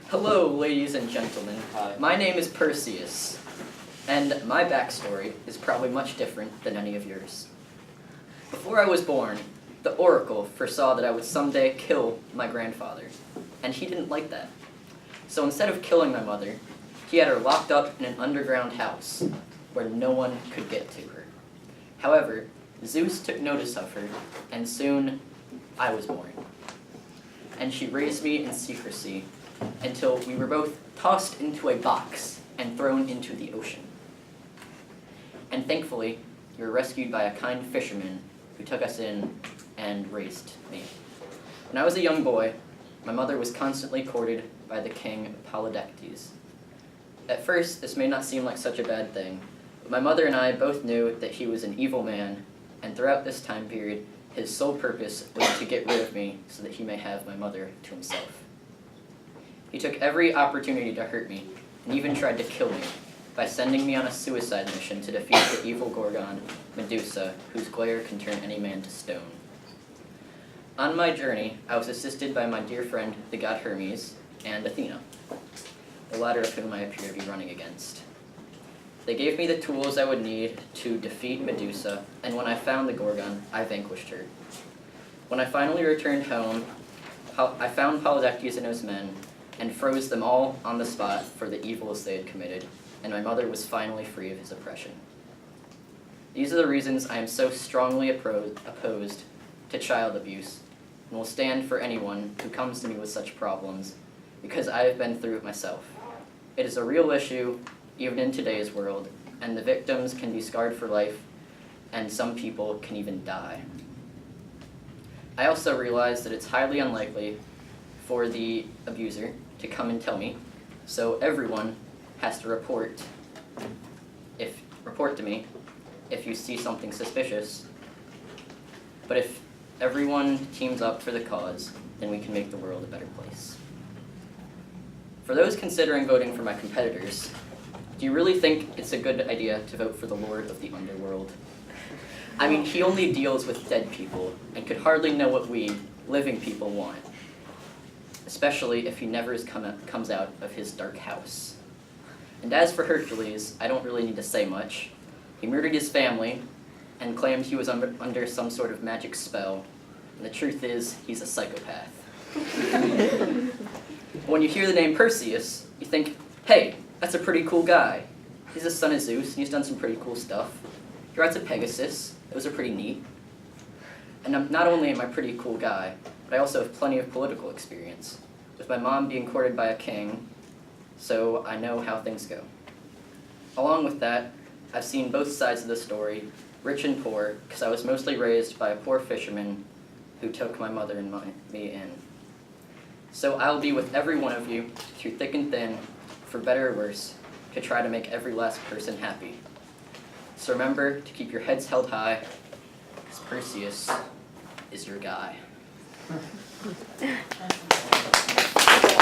Hello, ladies and gentlemen. Hi. My name is Perseus, and my backstory is probably much different than any of yours. Before I was born, the Oracle foresaw that I would someday kill my grandfather, and he didn't like that. So instead of killing my mother, he had her locked up in an underground house where no one could get to her. However, Zeus took notice of her, and soon I was born. And she raised me in secrecy until we were both tossed into a box and thrown into the ocean. And thankfully, we were rescued by a kind fisherman who took us in and raised me. When I was a young boy, my mother was constantly courted by the king Polydectes. At first, this may not seem like such a bad thing, but my mother and I both knew that he was an evil man, and throughout this time period, his sole purpose was to get rid of me so that he may have my mother to himself. He took every opportunity to hurt me, and even tried to kill me, by sending me on a suicide mission to defeat the evil Gorgon, Medusa, whose glare can turn any man to stone. On my journey, I was assisted by my dear friend, the god Hermes, and Athena, the latter of whom I appear to be running against. They gave me the tools I would need to defeat Medusa, and when I found the Gorgon, I vanquished her. When I finally returned home, I found Polydectes and his men, and froze them all on the spot for the evils they had committed, and my mother was finally free of his oppression. These are the reasons I am so strongly opposed to child abuse, and will stand for anyone who comes to me with such problems, because I have been through it myself. It is a real issue, even in today's world, and the victims can be scarred for life, and some people can even die. I also realize that it's highly unlikely for the abuser to come and tell me, so everyone has to report to me if you see something suspicious. But if everyone teams up for the cause, then we can make the world a better place. For those considering voting for my competitors, do you really think it's a good idea to vote for the Lord of the Underworld? I mean, he only deals with dead people and could hardly know what we, living people, want, especially if he never comes out of his dark house. And as for Hercules, I don't really need to say much. He murdered his family and claimed he was under some sort of magic spell, and the truth is, he's a psychopath. When you hear the name Perseus, you think, hey, that's a pretty cool guy. He's the son of Zeus, and he's done some pretty cool stuff. He rides a Pegasus. Those are pretty neat. And not only am I a pretty cool guy, but I also have plenty of political experience, with my mom being courted by a king, so I know how things go. Along with that, I've seen both sides of the story, rich and poor, because I was mostly raised by a poor fisherman who took my mother and me in. So I'll be with every one of you, through thick and thin, for better or worse, to try to make every last person happy. So remember to keep your heads held high, because Perseus is your guy.